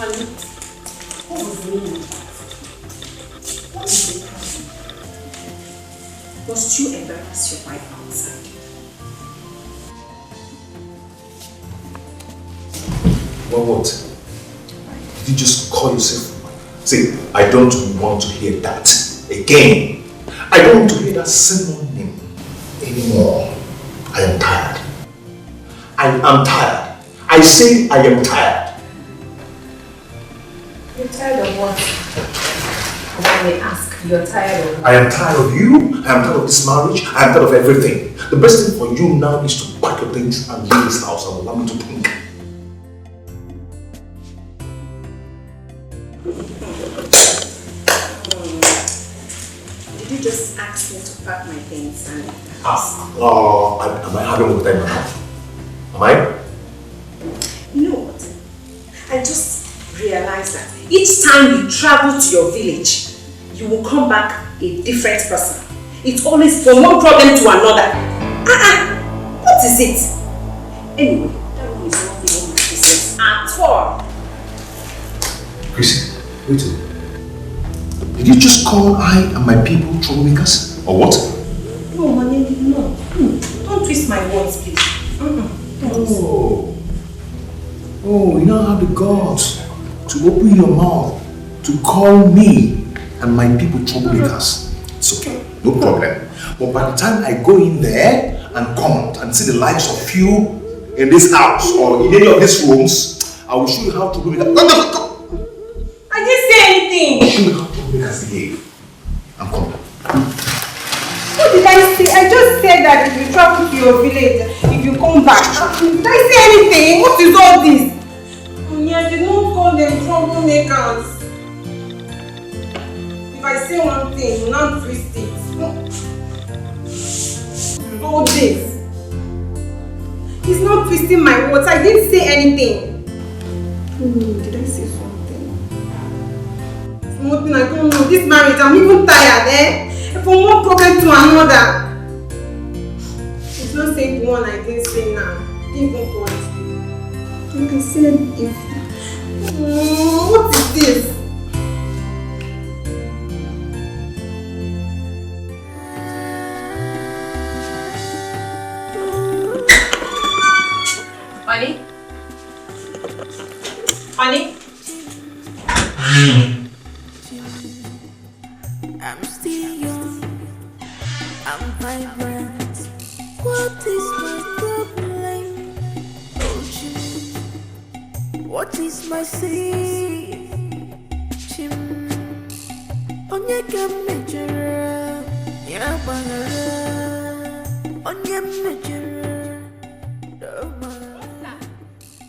Onny, what was the meaning of that? What is the problem? Must you embarrass your wife outside? Well, what? Did you just call yourself? See, I don't want to hear that again. I don't want to hear that synonym anymore. I am tired. I am tired. I say I am tired. You're tired of what? And I may ask, you're tired of what? I am tired of you. I am tired of this marriage. I am tired of everything. The best thing for you now is to pack your things and leave this house and allow me to think. Did you just ask me to pack my things and leave the house? Am I having more time now? Am I? You know what? I just realized that each time you travel to your village, you will come back a different person. It's always from one problem to another. What is it? Anyway, that one is not even my business at all. Chrissy, wait a minute. Did you just call I and my people troublemakers? Or what? No, Onny, no. Don't twist my words, please. Oh, you don't have the guts to open your mouth to call me and my people troublemakers. It's okay, no problem. But by the time I go in there and come out and see the likes of you in this house or in any of these rooms, I will show you how troublemakers. Go! I didn't say anything. I'll show you how troublemakers behave. I'm coming. What did I say? I just said that if you travel to your village, if you come back. Did I say anything? What is all this? Onny, I did not call them troublemakers. If I say one thing, you will not twist it. All this. He's not twisting my words. I didn't say anything. Did I say something? Something I don't know. This marriage, I'm even tired, From one problem to another. It's not saying one I didn't say now. Didn't even point. Like I said, if... what is this? Onny? Onny? I'm still young, I'm vibrant. What is my problem? Oh, what is my sin? Onye can measure, yeah, onye measure,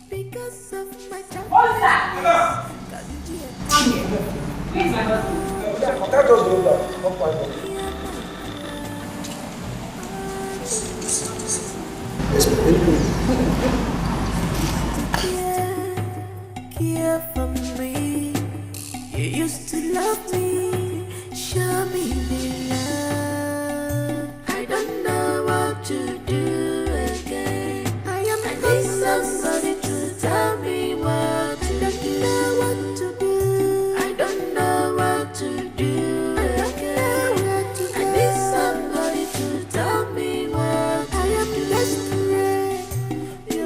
because of my time. What's that? Where's my husband? That just goes down. Not quite well. Care for me. You used to love me. Show me the love. I don't know what to do again. I need somebody to tell me what to do. I don't know what to do. I need somebody to tell me what I am desperate. We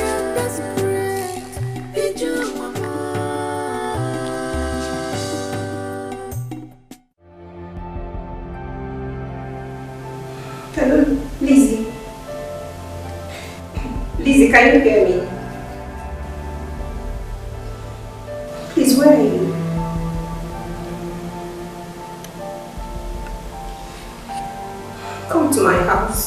are desperate. Did you want Hello, Lizzie. Lizzie, can you hear me? Please, where are you? Come to my house.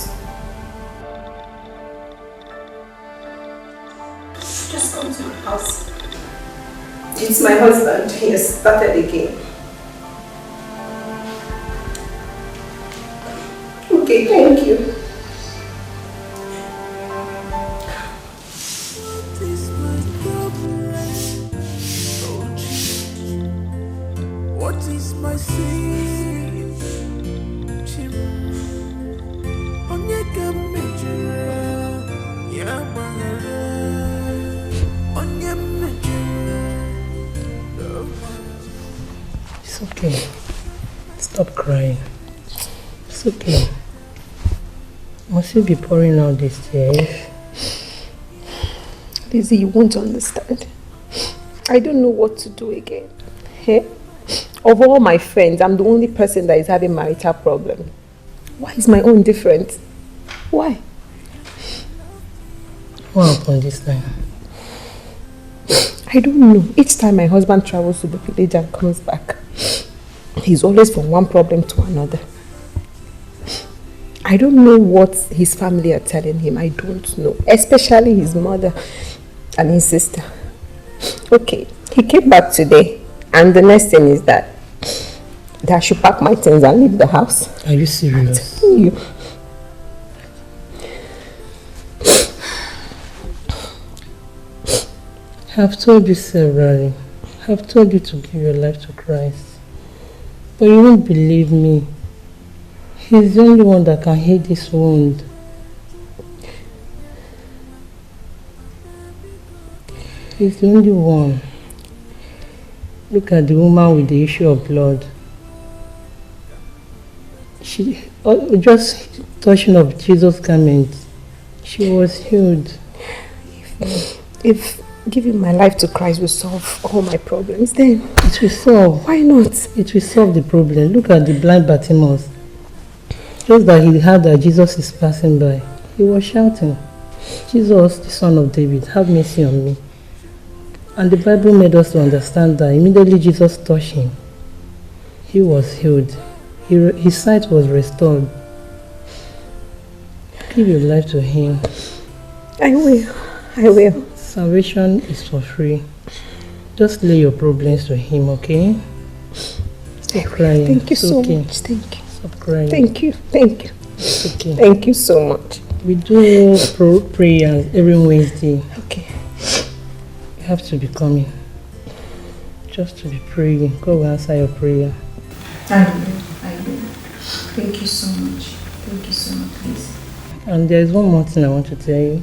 Just come to my house. It's my husband. He has started again. Okay, thank you. What is my sin? Onye can measure, yeah, okay. Stop crying. It's okay. Must you be pouring out these tears? Lizzie, you won't understand. I don't know what to do again. Hey? Of all my friends, I'm the only person that is having marital problem. Why is my own different? Why? What happened this time? I don't know. Each time my husband travels to the village and comes back, he's always from one problem to another. I don't know what his family are telling him. I don't know. Especially his mother and his sister. Okay, he came back today, and the next thing is that I should pack my things and leave the house. Are you serious? I'm telling you. I've told you severally. I've told you to give your life to Christ. But you won't believe me. He's the only one that can heal this wound. He's the only one. Look at the woman with the issue of blood. She just touching of Jesus' garment, she was healed. If giving my life to Christ will solve all my problems, then it will solve. Why not? It will solve the problem. Look at the blind Bartimaeus. Just that he heard that Jesus is passing by, he was shouting, "Jesus, the Son of David, have mercy on me." And the Bible made us to understand that immediately Jesus touched him, he was healed. His sight was restored. Give your life to him. I will. I will. Salvation is for free. Just lay your problems to him, okay? Stop crying. Thank you so okay. much. Thank you. Stop crying. Thank you. Thank you. It's okay. Thank you so much. We do prayers every Wednesday. Okay. You have to be coming. Just to be praying. God will answer your prayer. I will. Thank you so much. Thank you so much, please. And there is one more thing I want to tell you.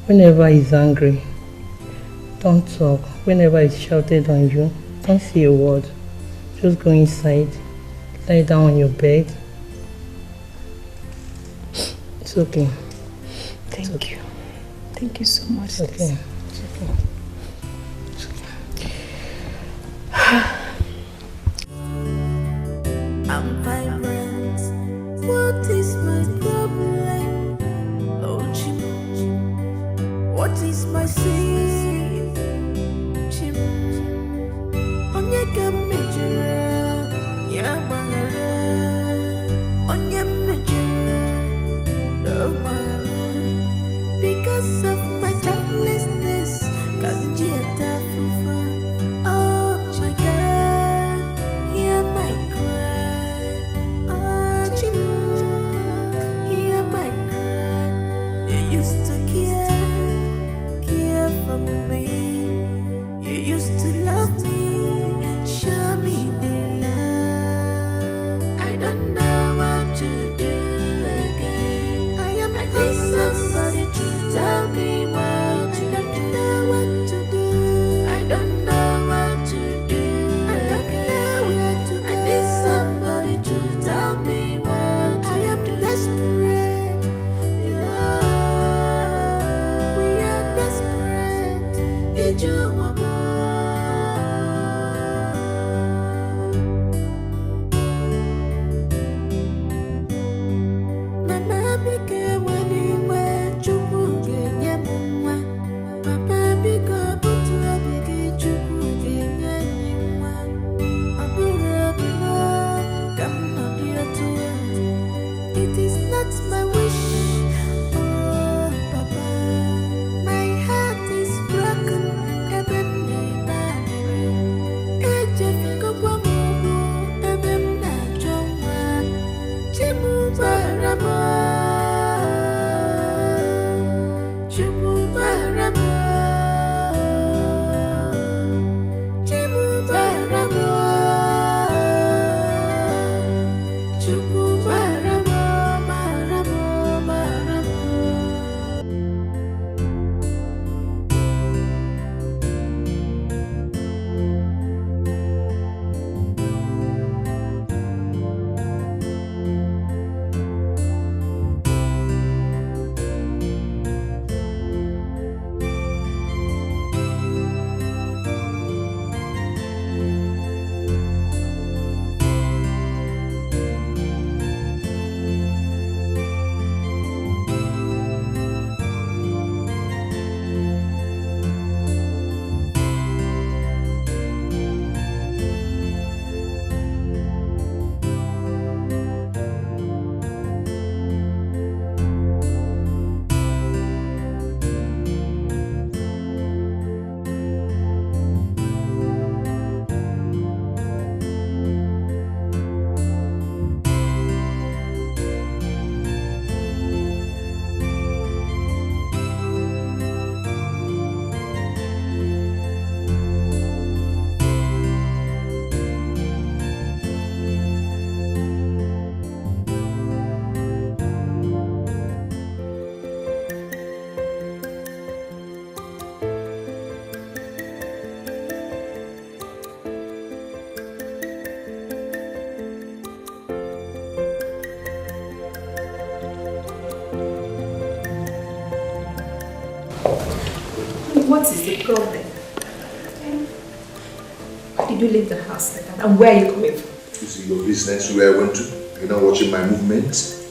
Whenever he's angry, don't talk. Whenever he's shouted on you, don't say a word. Just go inside, lie down on your bed. It's okay. Thank you. Thank you so much. It's okay. It's okay. It's okay. I'm vibrant. What is my problem? Oh, Jim. What is my sin? Jim. On your gamma, yeah, bangara. On your major, oh, man. Because of my joblessness, can't you tell? Oh, my God, hear my cry. Oh, Jim, hear my cry. You used to care for me. You used to love me, show me the love. I don't know what to do again. I need somebody to tell me what to do. I don't know what to do. I don't know where to go. I need somebody to tell me what to do. I am desperate. We are desperate. Did you want more? Mama became anywhere to get Mama became to get you anyone. Come on, dear, to it is not my wish. Oh, Papa, my heart is broken. Every what is the problem? Why did you leave the house like that? And where are you coming from? Is it your business where I went to? You're not watching my movements?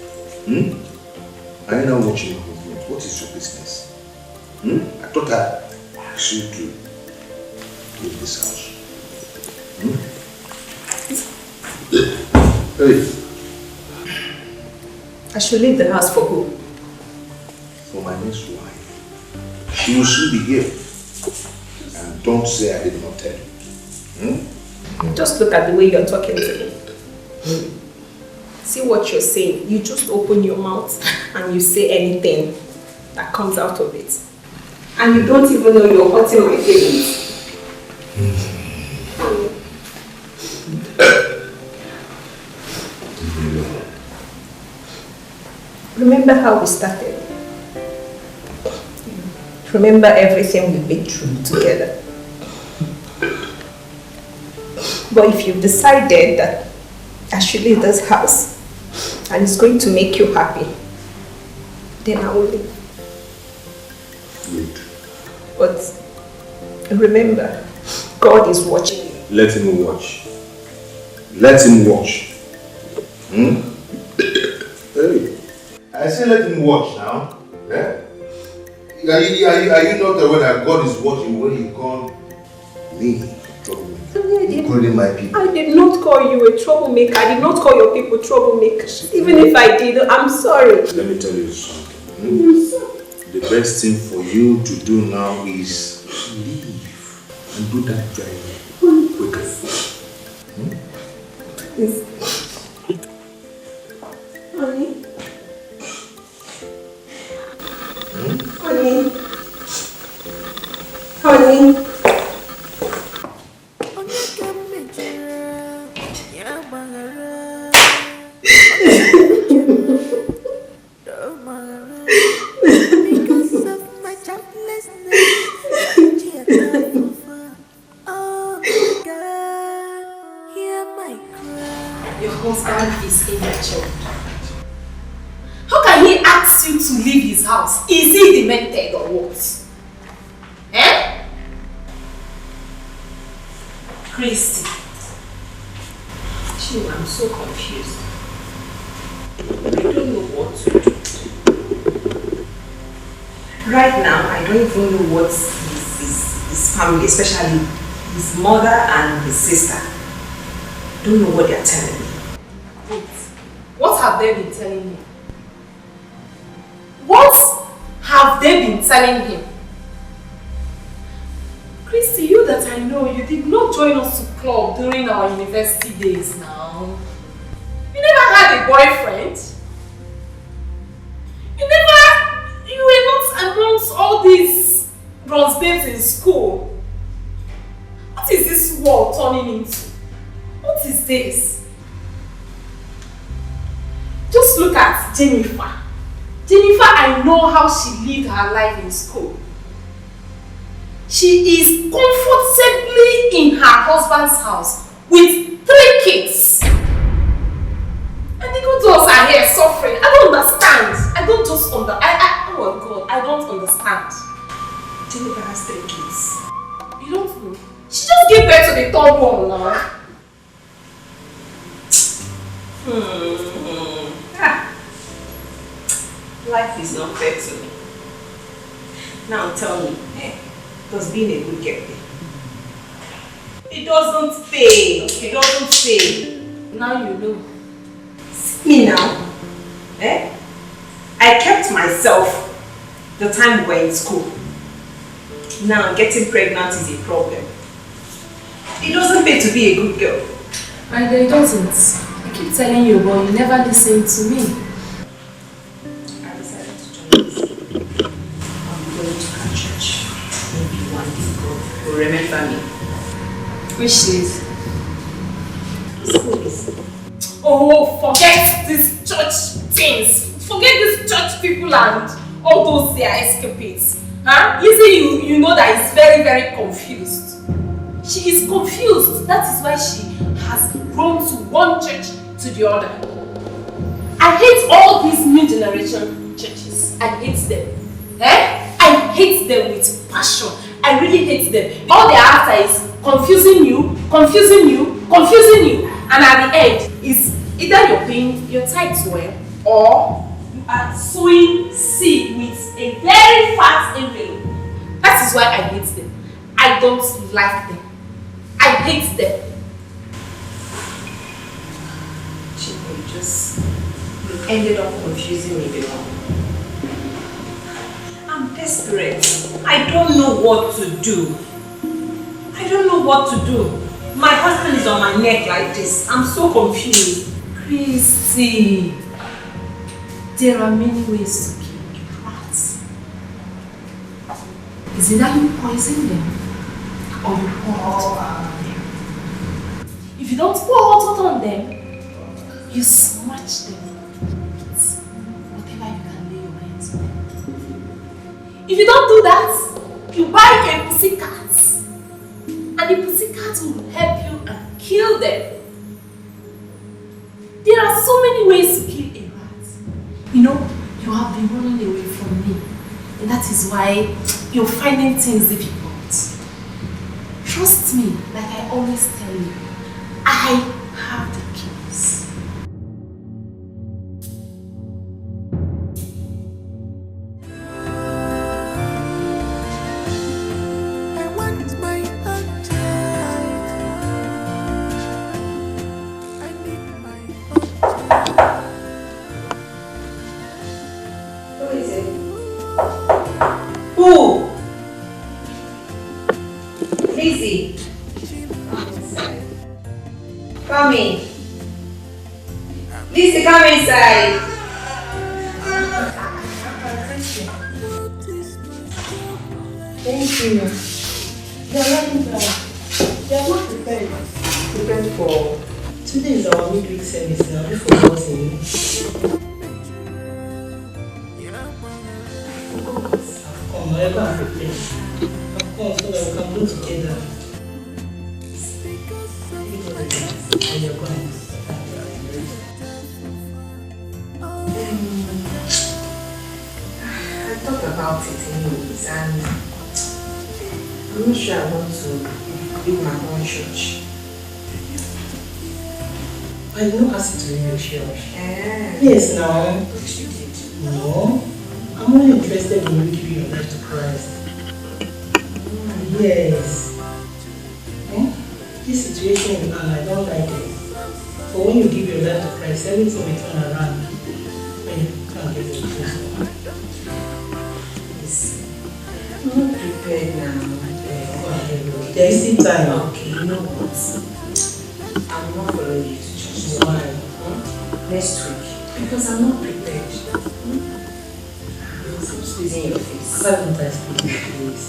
Are you not watching my movements? What is your business? I thought I asked you to leave this house. Hey. I should leave the house for who? For my next wife. She will soon be here. And don't say I did not tell you. Just look at the way you're talking to me. See what you're saying. You just open your mouth and you say anything that comes out of it. And you don't even know you're hurting my feelings. Remember how we started? Remember everything we've been through together? But if you've decided that I should leave this house and it's going to make you happy, then I will leave. Good. But remember, God is watching you. Let him watch. Let him watch. Hey. I say let him watch now. Yeah? Are you not aware that God is watching when you call me including my people? I did not call you a troublemaker. I did not call your people troublemakers. Even if I did, I'm sorry. Let me tell you something. The best thing for you to do now is leave and do that driving quickly. Honey? Honey? Honey? To leave his house. Is he demented or what? Eh? Christy. Gee, I'm so confused. I don't know what to do. Right now, I don't even know what his family, especially his mother and his sister, don't know what they're telling me. Wait, what have they been telling me? What have they been telling him? Christy, you that I know, you did not join us to club during our university days now. You never had a boyfriend. You were not amongst all these bronze babes in school. What is this world turning into? What is this? Just look at Jennifer. Jennifer, I know how she lived her life in school. She is comfortably in her husband's house with 3 kids. And the good girls are here suffering. I don't understand. I don't just oh my God, I don't understand. Jennifer has 3 kids. You don't know? She just gave birth to the 3rd one now. Life is not fair to me. Now tell me, does being a good girl pay? It doesn't pay. Okay. It doesn't pay. Now you know. See me now. I kept myself the time we were in school. Now getting pregnant is a problem. It doesn't pay to be a good girl. And it doesn't. I keep telling you, but you never listen to me. Remember me. Which is? Schools. Oh, forget these church things. Forget these church people and all those their escapades. Huh? You know that is very, very confused. She is confused. That is why she has grown to one church to the other. I hate all these new generation churches. I hate them. I hate them with passion. I really hate them. All they're after is confusing you, and at the end is either you're paying your tithes well or you are sowing seed with a very fat envelope. That is why I hate them. I don't like them. I hate them. You ended up confusing me before. I'm desperate. I don't know what to do. My husband is on my neck like this. I'm so confused. Christy, there are many ways to kill rats. Is it that you poison them or you pour hot water on them? If you don't pour hot water on them, you smash them with whatever you can lay your hands on. If you don't do that, you buy a pussycat, and the pussycat will help you and kill them. There are so many ways to kill a rat. You know, you have been running away from me, and that is why you're finding things difficult. Trust me, like I always tell you, I have the keys. Come inside. Thank you. They are not prepared for. Today is our midweek service now before buzzing. Come, I am prepared. Of course, so that we can go together. And you're going. I thought about it anyways, and I'm not sure I want to build my own church. I didn't ask you to leave your church. Yes, now. But you did. No. I'm only interested in you giving your life to Christ. Yes. This situation in Anna, I don't like it. But when you give your life to Christ, everything will turn around. When you can't get your Christ. I'm not prepared now. There is still time. Okay, you know what? I'm not following you to church. Why? Next week. Because I'm not prepared. Stop squeezing your face. Why don't I speak, please?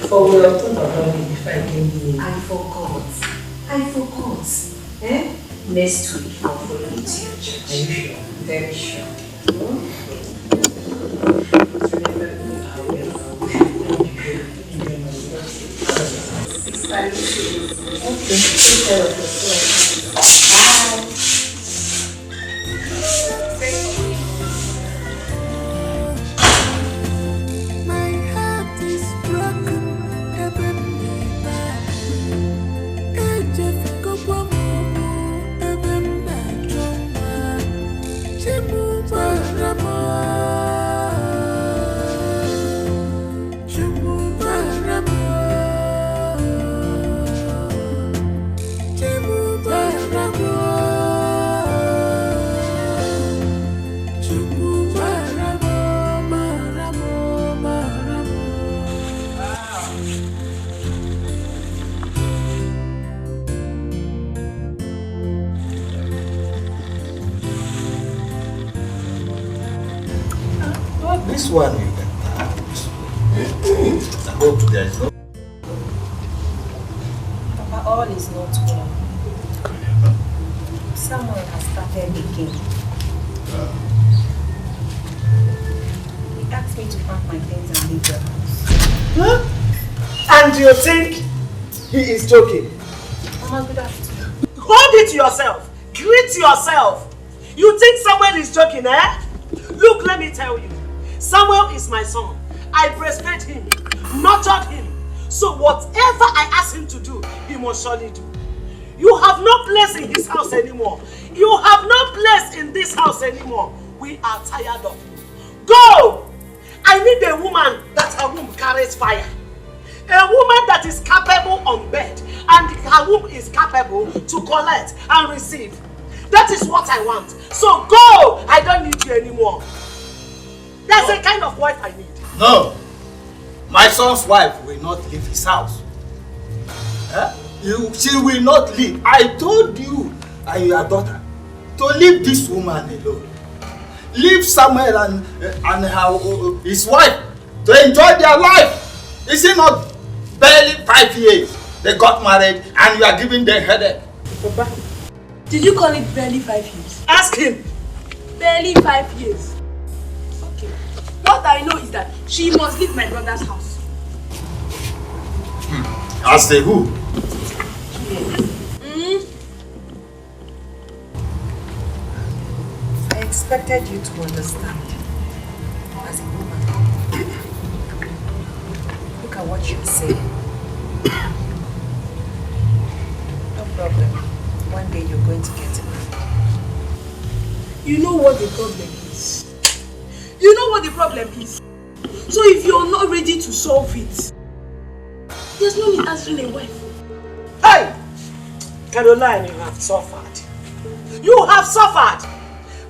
For we have thought about it before I came here. I forgot. Next week I'll follow you to your church. Are you sure? Very sure. Okay, take care of yourself. Bye. My heart is broken, This one you can have. I hope there is no. Papa, all is not well. Someone has started again. He asked me to pack my things and leave the house. Huh? And you think he is joking? Mama, good afternoon. Hold it to yourself. Greet yourself. You think Samuel is joking, eh? Look, let me tell you. Samuel is my son. I breastfed him, nurtured him, So whatever I ask him to do, he must surely do. You have no place in his house anymore. You have no place in this house anymore. We are tired of you. Go! I need a woman that her womb carries fire. A woman that is capable on bed and her womb is capable to collect and receive. That is what I want. So go! I don't need you anymore. That's the kind of wife I need. No. My son's wife will not leave his house. She will not leave. I told you and your daughter to leave this woman alone. Leave Samuel and his wife to enjoy their life. Is it not barely 5 years they got married and you are giving them headache? Papa, did you call it barely 5 years? Ask him. Barely 5 years. Okay. What I know is that she must leave my brother's house. As the who? I expected you to understand. As a woman, look at what you're saying. No problem. One day you're going to get it. You know what the problem is. You know what the problem is. So if you're not ready to solve it, there's no need answering a wife. Hey! Caroline, you have suffered. You have suffered.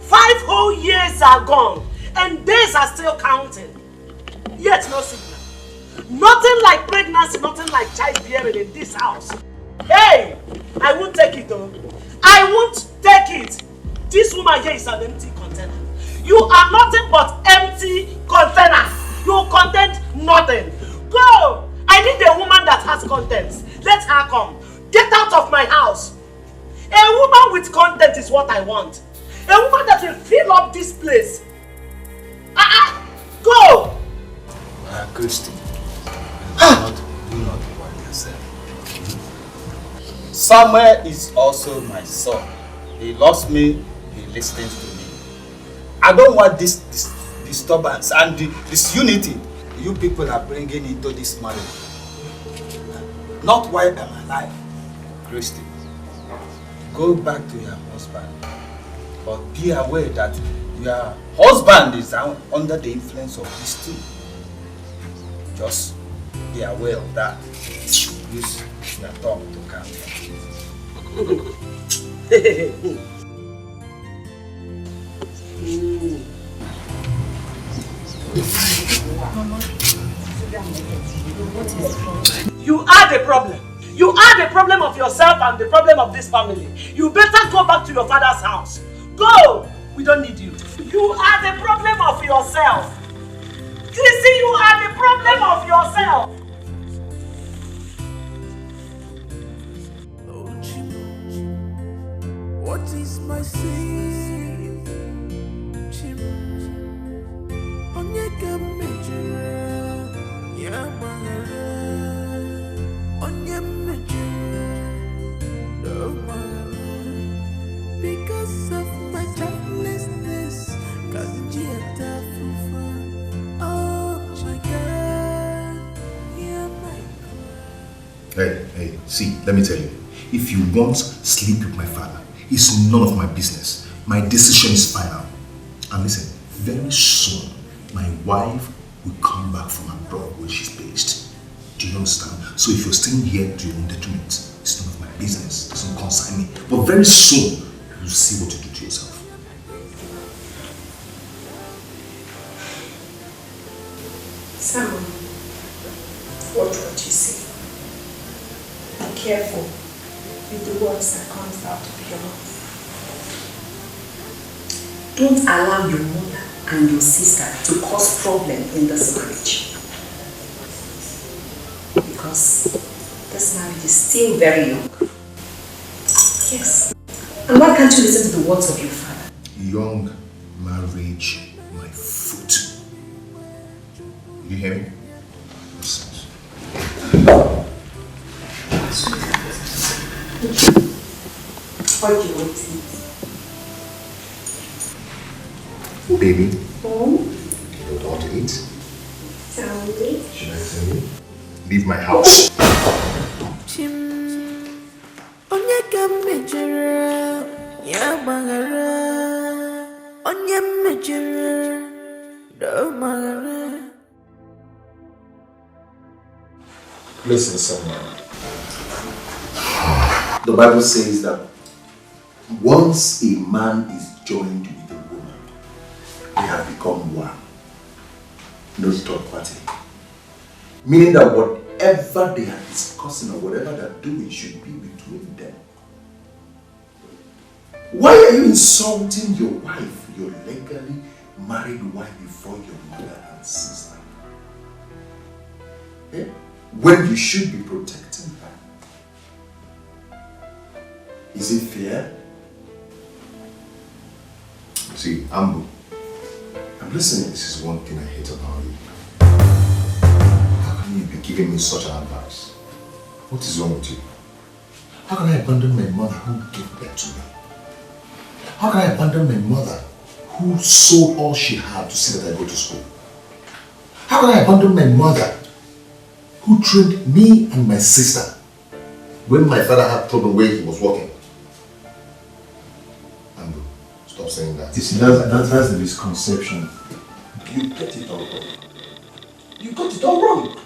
5 whole years are gone and days are still counting. Yet no signal. Nothing like pregnancy, nothing like childbearing in this house. Hey! I won't take it though. I won't take it. This woman here is an empty container. You are nothing but empty container. You contain nothing. Go! I need a woman that has contents. Let her come. Get out of my house. A woman with content is what I want. A woman that will fill up this place. Go! Christy, do not worry yourself. Samuel is also my son. He loves me, he listens to me. I don't want this disturbance and disunity you people are bringing into this marriage. Not while I'm alive. Christy, go back to your husband. But be aware that your husband is under the influence of this too. Just be aware of that. Use your tongue to calm You are the problem. You are the problem of yourself and the problem of this family. You better go back to your father's house. Go! We don't need you. You are the problem of yourself. Chrissy, you are the problem of yourself. What is my sin? Onye ka mejere, ya gbaghara. Onye mejere, no gbaghara. Because of my childlessness, kanji atafufa. Oh my God, yeah my God. Hey, see, let me tell you. If you want sleep with my father, it's none of my business. My decision is final. And listen, very soon, my wife will come back from abroad where she's based. Do you understand? So if you're staying here to your own detriment, it's none of my business. It doesn't concern me. But very soon, you'll see what you do to yourself. Sam, watch what you say. Be careful with the words that comes out of your mouth. Don't allow your mother and your sister to cause problem in this marriage. Because this marriage is still very young. Yes. And why can't you listen to the words of your father? Young marriage, my foot. You hear me? Nonsense. What do you want to eat? Baby, you don't want to eat? Sandwich? Should I tell you? leave my house. Listen, someone. The Bible says that once a man is joined with a woman, they have become one. No third party. Meaning that whatever they are discussing or whatever they are doing should be between them. Why are you insulting your wife, your legally married wife, before your mother and sister? Yeah? When you should be protecting her. Is it fair? See, Ambu, I'm listening. This is one thing I hate about you. How can you be giving me such an advice? What is wrong with you? How can I abandon my mother who gave birth to me? How can I abandon my mother who sold all she had to see that I go to school? How can I abandon my mother who trained me and my sister when my father had trouble where he was working? Andrew, stop saying that. You see, that's the misconception. You get it all wrong. You got it all wrong.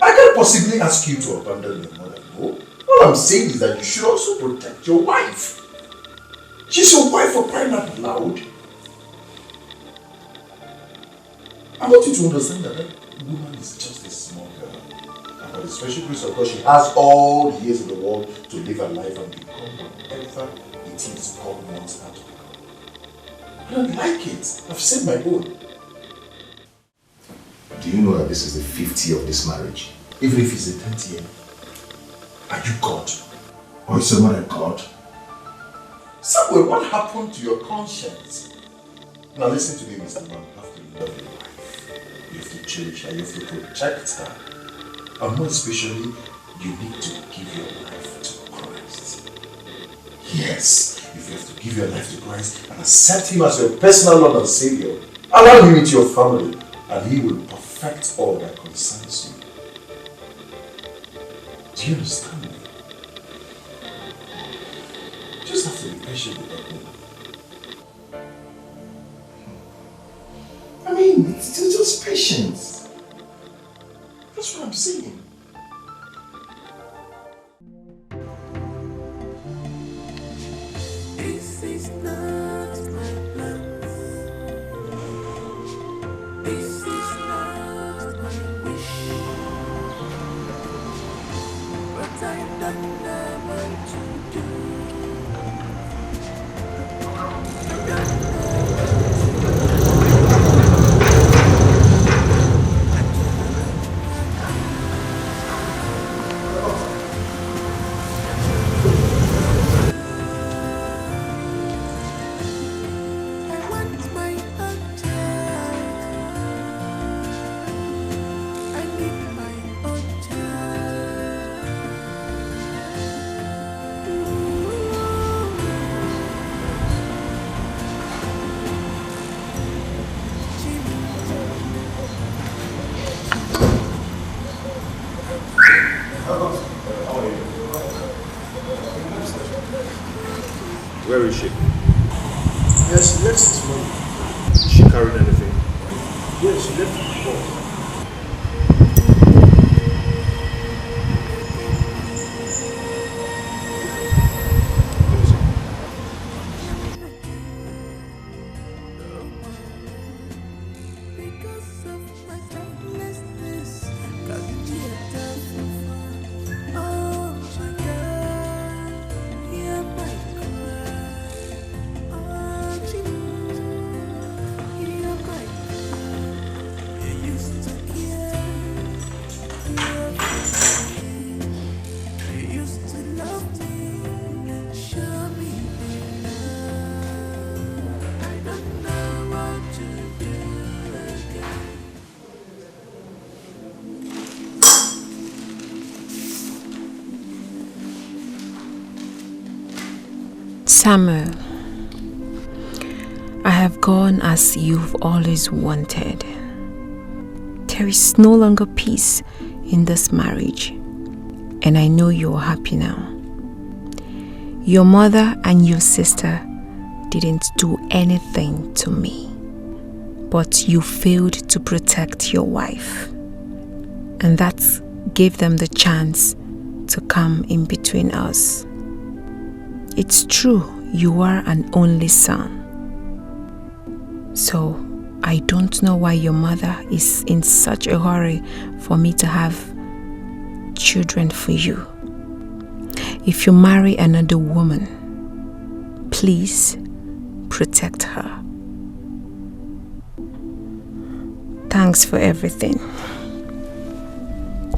I can't possibly ask you to abandon your mother. No. All I'm saying is that you should also protect your wife. She's your wife, for crying out loud. I want you to understand that that woman is just a small girl. And by the special grace of God, she has all the years in the world to live her life and become whatever it is God wants her to become. I don't like it. I've said my own. Do you know that this is the 5th year of this marriage? Even if it's the 10th year, are you God? Or is someone a God? Samuel, what happened to your conscience? Now listen to me, Mr. Man. You have to love your wife. You have to cherish her. You have to protect her. And more especially, you need to give your life to Christ. Yes, if you have to give your life to Christ and accept Him as your personal Lord and Savior, allow Him into your family, and He will perfect all that concerns you. Do you understand me? You just have to be patient with that woman. I mean, it's just patience. That's what I'm saying. This is not my plan. This is not my wish. But I don't know what to do. Where is she? Yes, she left this morning. Is she carrying anything? Yes, she left it before. Samuel, I have gone as you've always wanted. There is no longer peace in this marriage, and I know you're happy now. Your mother and your sister didn't do anything to me, but you failed to protect your wife, and that gave them the chance to come in between us. It's true, you are an only son. So, I don't know why your mother is in such a hurry for me to have children for you. If you marry another woman, please protect her. Thanks for everything.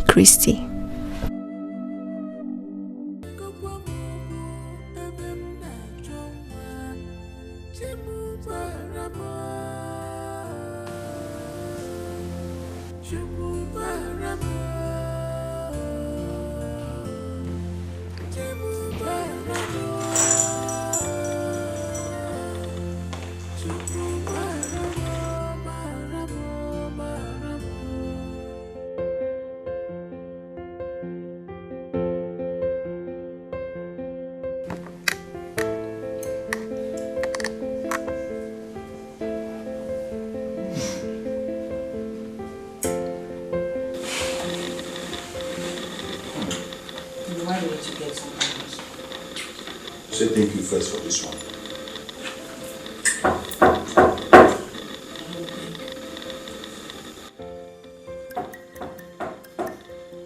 Christy. Say thank you first for this one.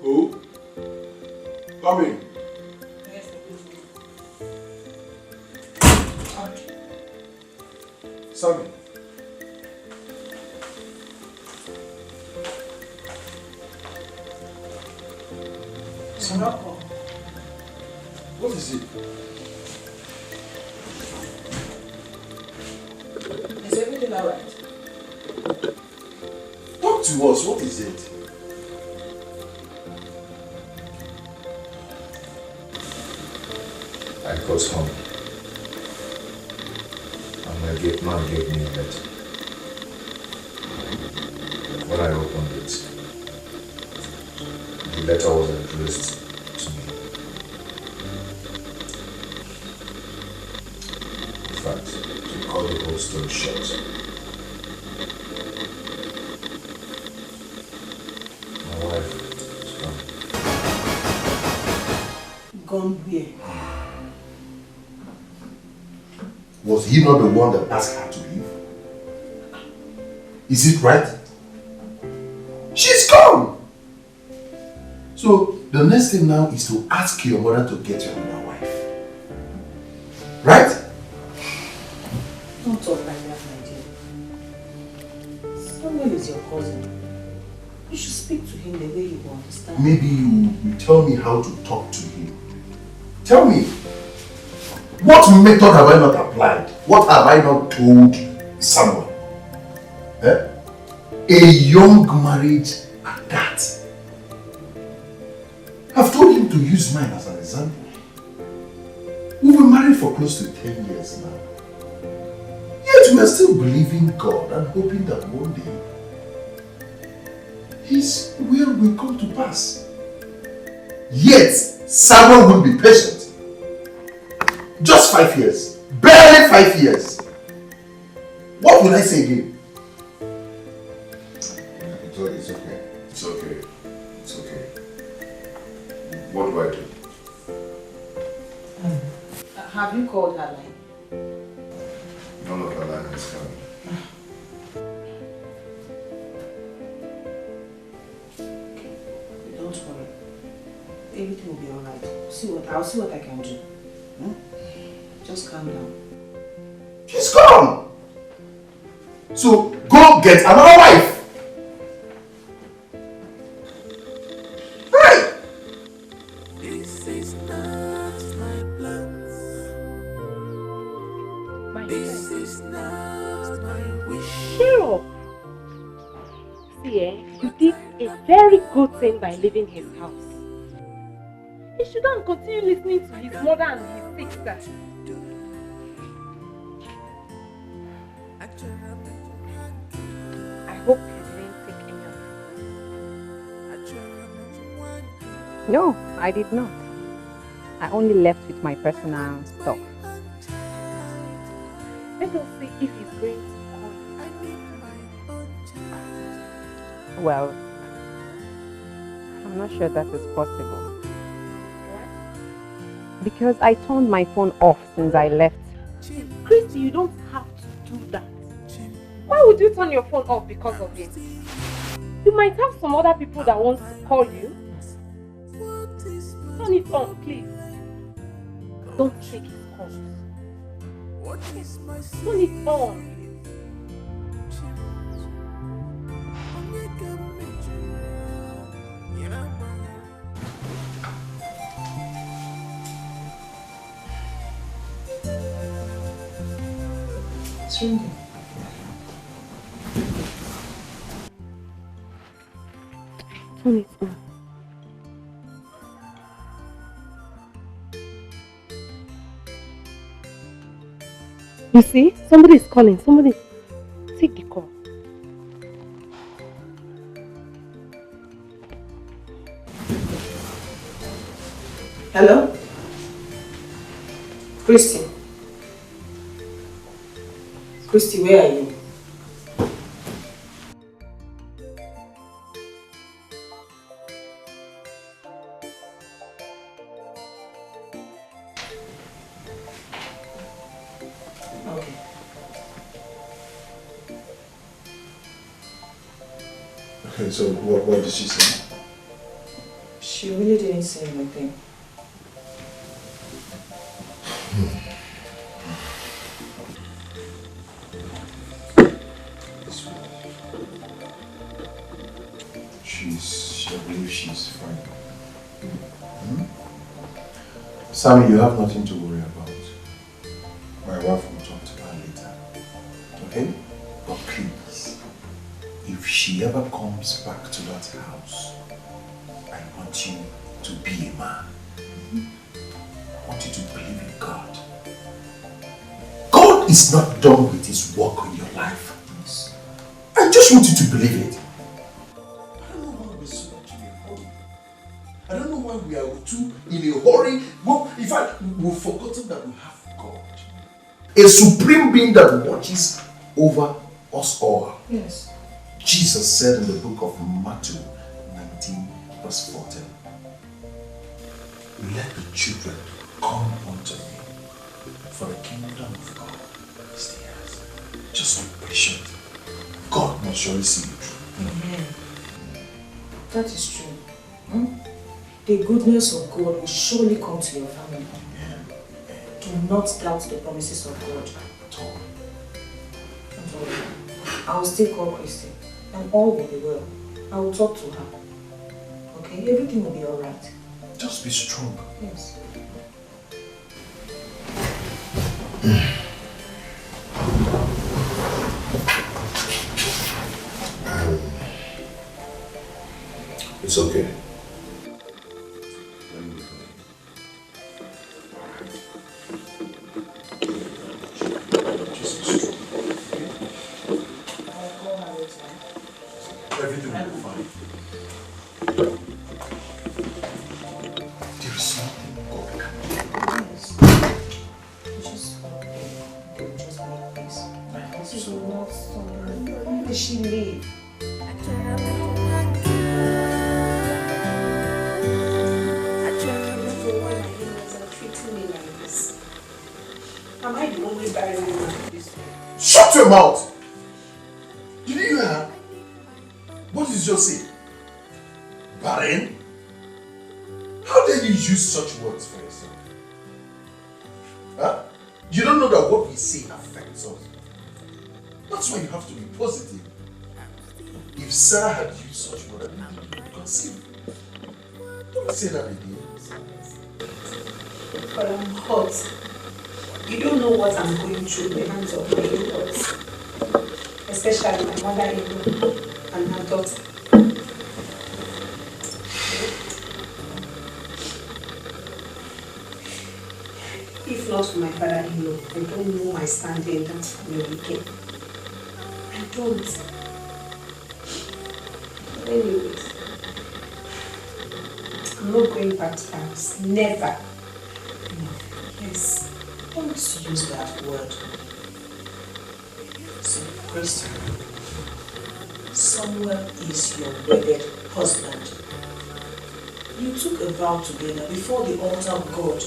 Who? Come in. Sammy. Sammy. What is it? Is everything alright? Talk to us, what is it? I got home and my gate man gave me a letter. When I opened it, the letter was addressed to me. In fact, to cut the whole story short, my wife is gone. Gone where? Was he not the one that asked her to leave? Is it right? She's gone! So the next thing now is to ask your mother to get you another wife. Right? Don't talk like that, my dear. Samuel is your cousin. You should speak to him the way you will understand. Maybe you tell me how to talk to him. Tell me. What method have I not applied? What have I not told someone? Eh? A young marriage at that. I've told him to use mine as an example. We've been married for close to 10 years now. Yet we are still believing God and hoping that one day His will come to pass. Yet Samuel will be patient. Just 5 years. Barely 5 years. What will I say again? It's okay. It's okay. It's okay. What do I do? Have you called her line? None of her line has come. Don't worry. Everything will be alright. I'll see what I can do. Just calm down. She's gone! So go get another wife! Right! This is not my plan. This is not my wish. Cheer up. See, you did a very good thing by leaving his house. He shouldn't continue listening to his mother and his sister. I hope he didn't take any of it. No, I did not. I only left with my personal stuff. Let us see if he's going to call you. Well, I'm not sure that is possible. Because I turned my phone off since I left. Christy, you don't have to do that. Why would you turn your phone off because of it? You might have some other people that want to call you. Turn it on, please. Don't take his calls. Turn it on. It's ringing. Turn it on. You see, somebody is calling. Somebody, take the call. Hello? Christy? Christy, where are you? Okay. Okay, so what did she say? She really didn't say anything. I believe she's fine. Sammy, you have nothing to worry about. My wife will talk to her later. Okay? But please, if she ever comes back to that house, I want you to be a man. I want you to believe in God. God is not done with his work in your life. Yes. I just want you to believe it. I don't know why we are too in a hurry. Well, in fact, we've forgotten that we have God. A supreme being that watches over us all. Yes. Jesus said in the book of Matthew 19 verse 14, let the children come unto me, for the kingdom of God is theirs. Just be patient. God will surely see you through. Amen. That is true. The goodness of God will surely come to your family. Do not doubt the promises of God. At all. Don't worry. I will still call Christy, and all will be well. I will talk to her. Okay? Everything will be alright. Just be strong. Yes. It's okay. Everything will be fine. There is something God can do. Yes. Just make peace. I hope She so. will not stop. When did she leave? Am I the only barren woman in this world? Shut your mouth! Did you hear her? What did you just say? Barren? How dare you use such words for yourself? Huh? You don't know that what we say affects us. That's why you have to be positive. If Sarah had used such words, you would conceive. Don't say that again. But I'm hot. You don't know what I'm going through the hands of my in-laws. Especially my mother-in-law and her daughter. If not for my father-in-law, I don't know my standing in that family again. I don't. Anyways, I'm not going back to Paris. Never. Yes. Don't use that word. So, Christian, Samuel is your wedded husband. You took a vow together before the altar of God.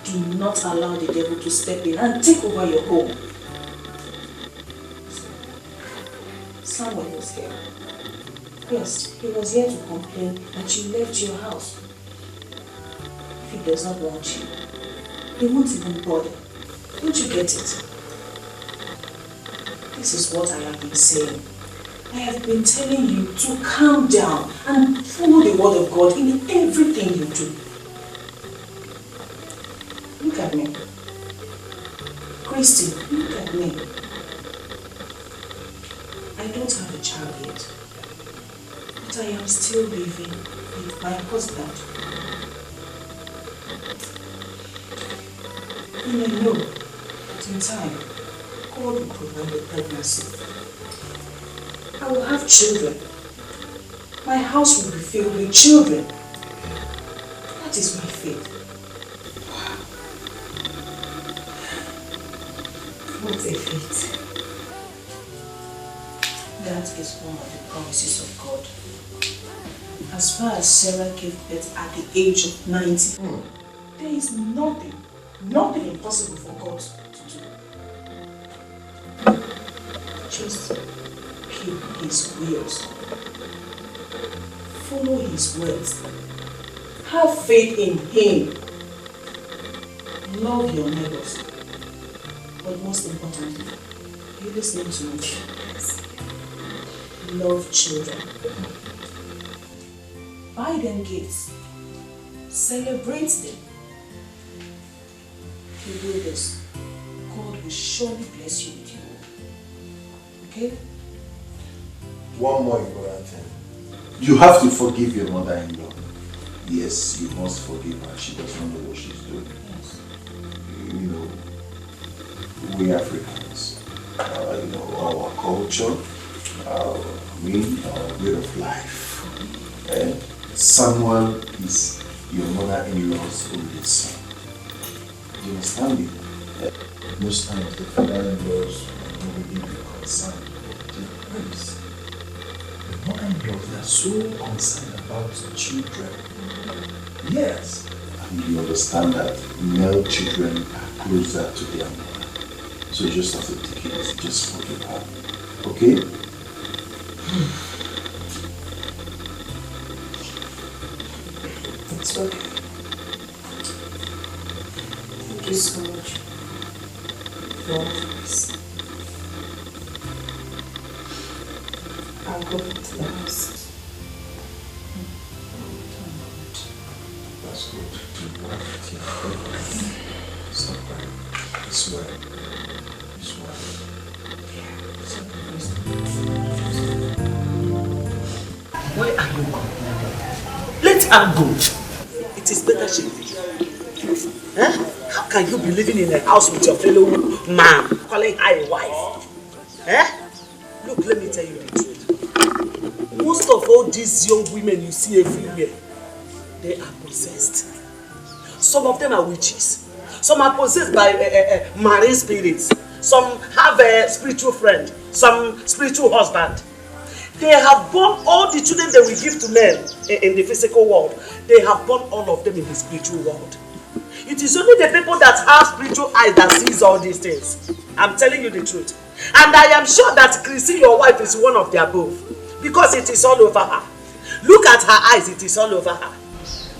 Do not allow the devil to step in and take over your home. Samuel was here. Yes, he was here to complain that you left your house. If he does not want you, he won't even bother. Don't you get it? This is what I have been saying. I have been telling you to calm down and follow the word of God in everything you do. Look at me. Christy, look at me. I don't have a child yet, but I am still living with my husband. And I know that in time, God will provide the pregnancy. I will have children. My house will be filled with children. That is my faith. What a faith. That is one of the promises of God. As far as Sarah gave birth at the age of 90, there is nothing impossible for God to do. Just keep His wills. Follow His words. Have faith in Him. Love your neighbors. But most importantly, are you listening to me? Love children. Buy them gifts. Celebrate them. If you do this, God will surely bless you with you. Okay? One more important thing. You have to forgive your mother-in-law. Yes, you must forgive her. She doesn't know what she's doing. Yes. You know, we Africans, our culture, our way of life. And someone is your mother-in-law's only son. Do you understand me? Most times the father-in-laws will give you concern to their wives. The mother-in-laws, they are so concerned about the children. Yes. And you understand that male children are closer to their mother. So you just have to take it easy, just forgive her. Okay? It's okay. Thank you so much for all this. I'll go to the house. That's good. Stop crying. It's well. It's well. Where are you going? Let her go. It is better she leave. Huh? How can you be living in a house with your fellow man, calling her a wife? Eh? Look, let me tell you the truth. Most of all these young women you see everywhere, they are possessed. Some of them are witches. Some are possessed by marine spirits. Some have a spiritual friend. Some spiritual husband. They have born all the children they will give to men in the physical world. They have born all of them in the spiritual world. It is only the people that have spiritual eyes that sees all these things. I'm telling you the truth. And I am sure that Chrissy, your wife, is one of the above. Because it is all over her. Look at her eyes, it is all over her.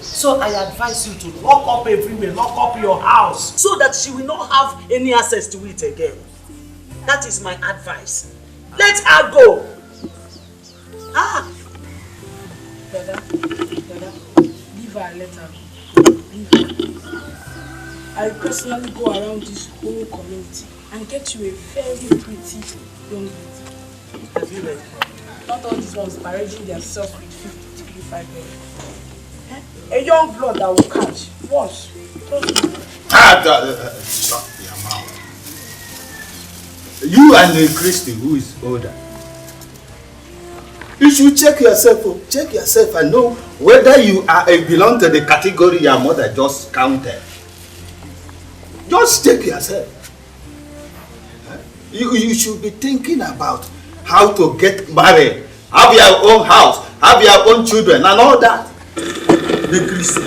So I advise you to lock up everywhere, lock up your house, so that she will not have any access to it again. That is my advice. Let her go. Brother, leave her and let her go. Leave her. I personally go around this whole community and get you a very pretty young lady. Have you read? Not all these ones parading themselves with 50 to 55 men. A young blood that will catch. Once. Shut your mouth. You and the Christy, who is older? You should check yourself. Oh. Check yourself and know whether you belong to the category your mother just counted. Just check yourself. You should be thinking about how to get married, have your own house, have your own children, and all that. The Christian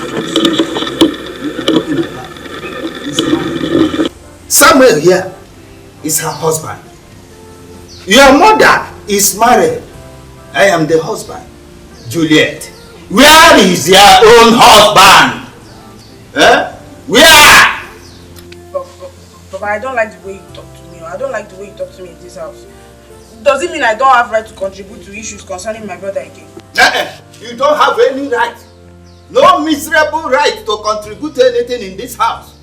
Samuel here is her husband. Your mother is married. I am the husband. Juliet, where is your own husband? Where? But I don't like the way you talk to me. I don't like the way you talk to me in this house. Does it mean I don't have right to contribute to issues concerning my brother again? You don't have any right. No miserable right to contribute to anything in this house.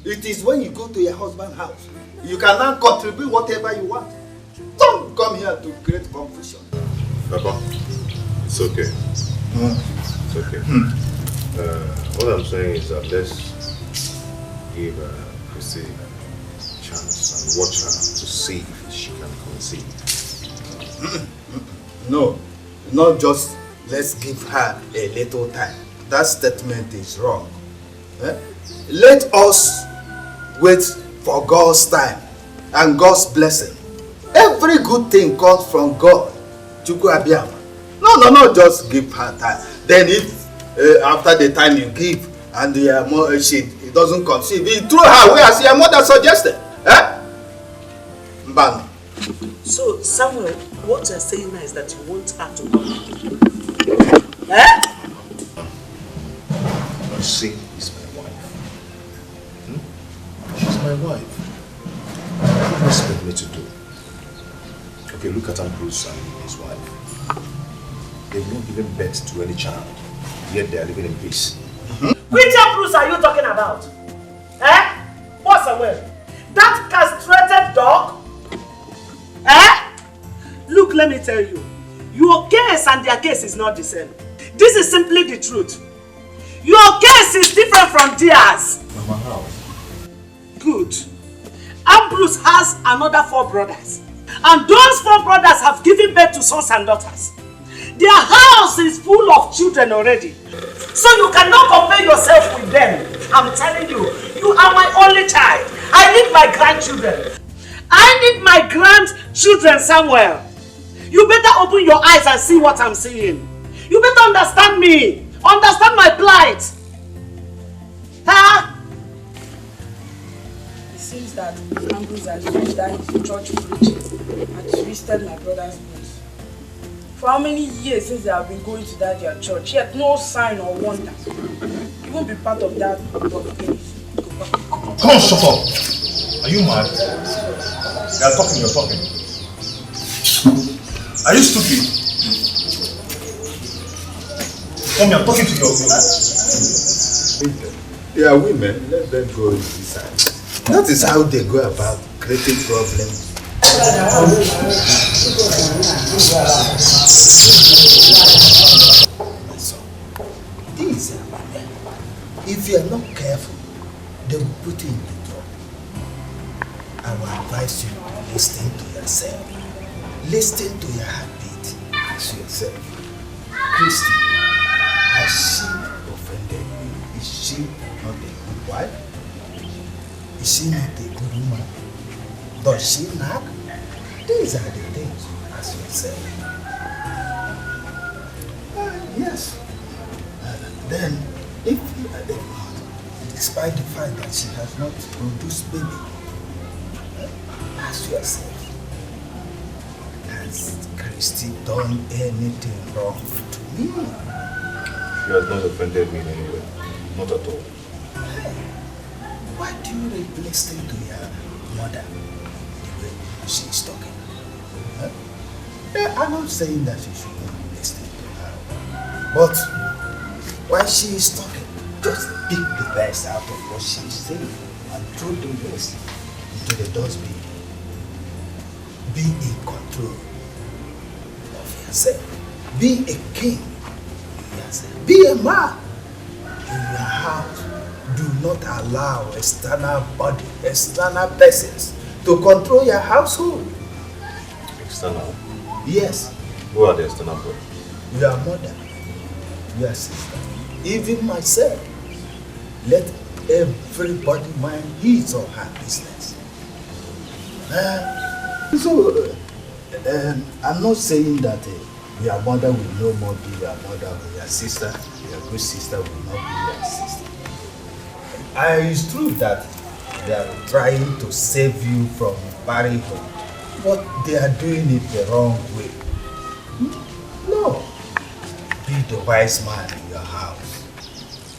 It is when you go to your husband's house. You can now contribute whatever you want. Don't come here to create confusion. Papa, it's okay. It's okay. What I'm saying is that let's give Chrissy a chance and watch her to see if she can conceive. No, not just let's give her a little time. That statement is wrong. Let us wait for God's time and God's blessing. Every good thing comes from God. No, just give her time. Then if after the time you give and she doesn't conceive, you throw her away as your mother suggested. Mbano. So, Samuel, what you're saying now is that you want her to come. She is my wife. She's my wife. What do you expect me to do? Okay, look at Bruce and his wife. They've not given birth to any child, yet they are living in peace. Which Bruce are you talking about? What, Samuel? That castrated dog? Look, let me tell you. Your case and their case is not the same. This is simply the truth. Your case is different from theirs. Mama, how? Good. Ambrose has another 4 brothers. And those 4 brothers have given birth to sons and daughters. Their house is full of children already. So you cannot compare yourself with them. I'm telling you, you are my only child. I need my grandchildren. I need my grandchildren, Samuel. You better open your eyes and see what I'm seeing. You better understand me. Understand my plight. It seems that Ambrose has used that his church preaching and twisted my brother's voice. For how many years since they have been going to that their church, yet no sign or wonder. You won't be part of that finish. Come on, shut up. Are you mad? You are talking, you're talking. Are you stupid? Come here, I'm talking to you. They are women, let them go inside. That is how they go about creating problems. So, these are women. If you are not careful, they will put you in the trouble. I will advise you to listen to yourself. Listen to your heartbeat. Ask yourself, Christy, has she offended you? Is she not a good wife? Is she not a good woman? Does she nag? These are the things you ask yourself. Yes. Then, if you are the God, despite the fact that she has not produced baby, ask yourself, has Christy done anything wrong to me? She has not offended me in any way. Not at all. Hey, why do you listen to your mother the way she is talking? Huh? Yeah, I'm not saying that you should not listen to her. But while she is talking, just pick the best out of what she is saying and throw the rest into the dustbin. Be in control of yourself. Be a king. Be a man in your house. Do not allow external persons to control your household. External? Yes. Who are the external boys? Your mother, your sister, even myself. Let everybody mind his or her business. I'm not saying that your mother will no more be your mother or your sister. Your good sister will not be your sister. It's true that they are trying to save you from parenthood, but they are doing it the wrong way. No. Be the wise man in your house.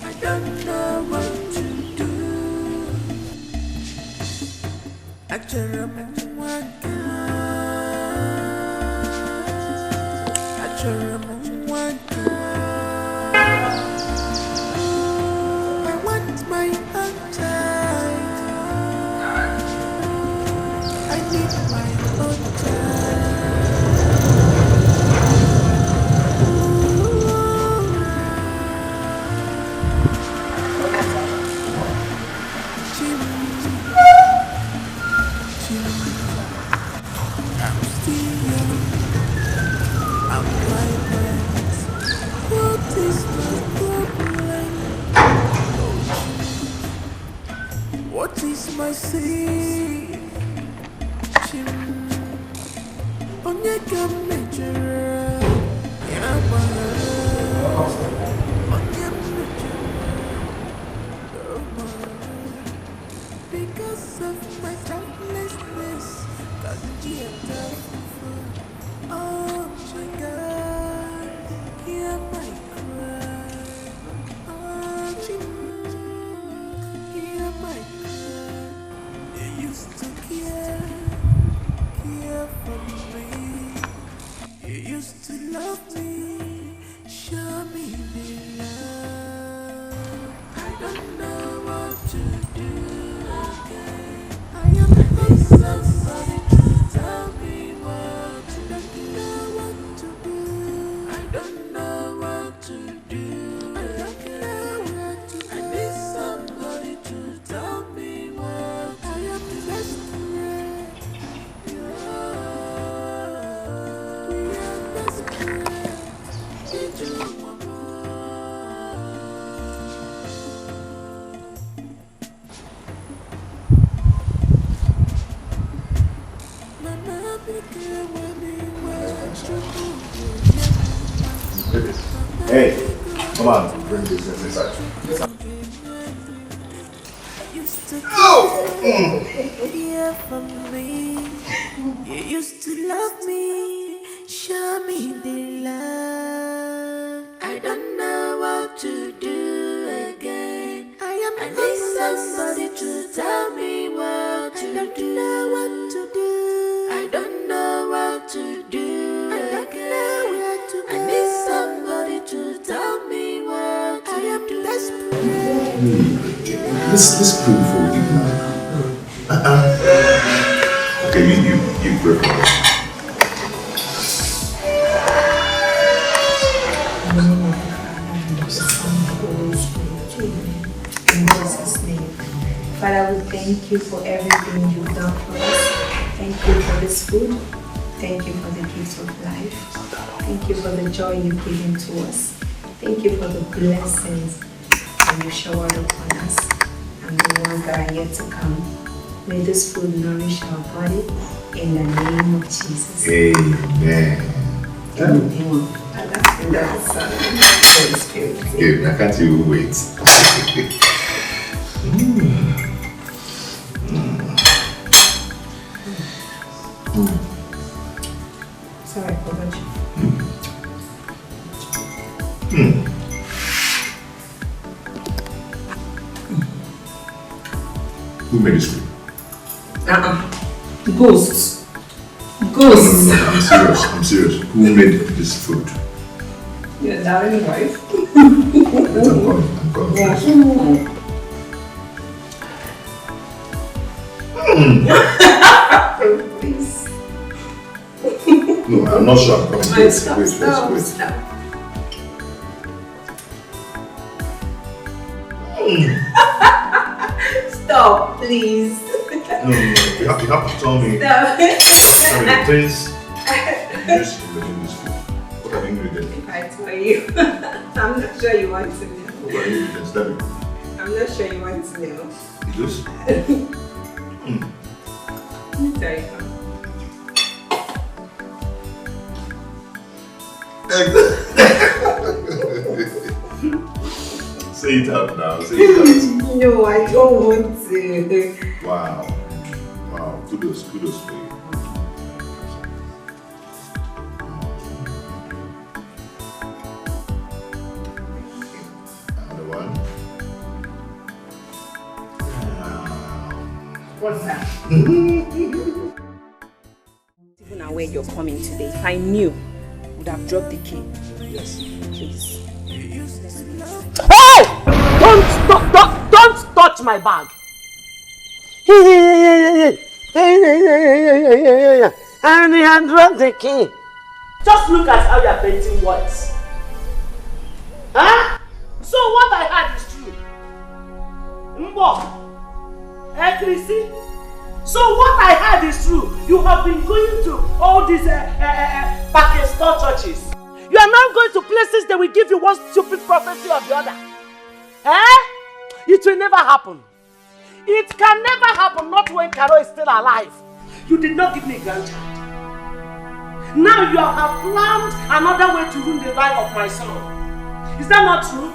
I don't know what to do. Actually, I'm one girl. Actually, I'm one girl. I want my own child. I need my own child. What is my sin? Onye ka mejọrọ ya gbara. Onye mejọrọ because of my selflessness. Cause you oh my God, hear my cry. Oh, hear my cry. You used to care for me. You used to love me, show me the love. I don't know what to do again. I am missing somebody to tell me what. I don't know what to do. I don't know what to do. I don't know what to do. I need somebody to tell me what. I am desperate. We are desperate. Did you want more? Hey, come on, bring this inside. Hear from me. You used to love me, show me the love. I don't know what to do again. I need somebody to tell me what to do. I don't know what to do. I don't know what to do again. I need somebody to tell me what to do. I am desperate. Let's pray before we leave now. Okay, you pray for us. In Jesus' name. Father, we thank you for everything you've done for us. Thank you for this food. Thank you for the gift of life. Thank you for the joy you've given to us. Thank you for the blessings that you showered upon us and the ones that are yet to come. May this food nourish our body in the name of Jesus. Amen. In the name of Father, and of the Son, and of the Holy Spirit. Good, I can't even wait. Sorry, I forgot you. Who made this food? Ghosts. No, I'm serious. Who made this food? Your darling wife. I'm coming. Please. No, I'm not sure I'm coming. Wait. Stop. Stop, please. No, you have to tell me. Stop. Tell me the things used in making this food. for you. I'm not sure you want to know. What are you just tell me? I'm not sure you want to know. This? Let me tell you something. Say it out now. Say it out. No, I don't want to. Wow. Wow. Kudos for you. Another one. What's that? Even where you're coming today, if I knew, I would have dropped the key. Yes. Please. Hey! Don't touch my bag. And he had dropped the key. Just look at how you're painting words. Huh? So what I heard is true. Mbo. Chrissy. So what I heard is true. You have been going to all these Pakistan churches. You are now going to places that will give you one stupid prophecy or the other. Eh? It will never happen. It can never happen, not when Carol is still alive. You did not give me a grandchild. Now you have planned another way to ruin the life of my son. Is that not true?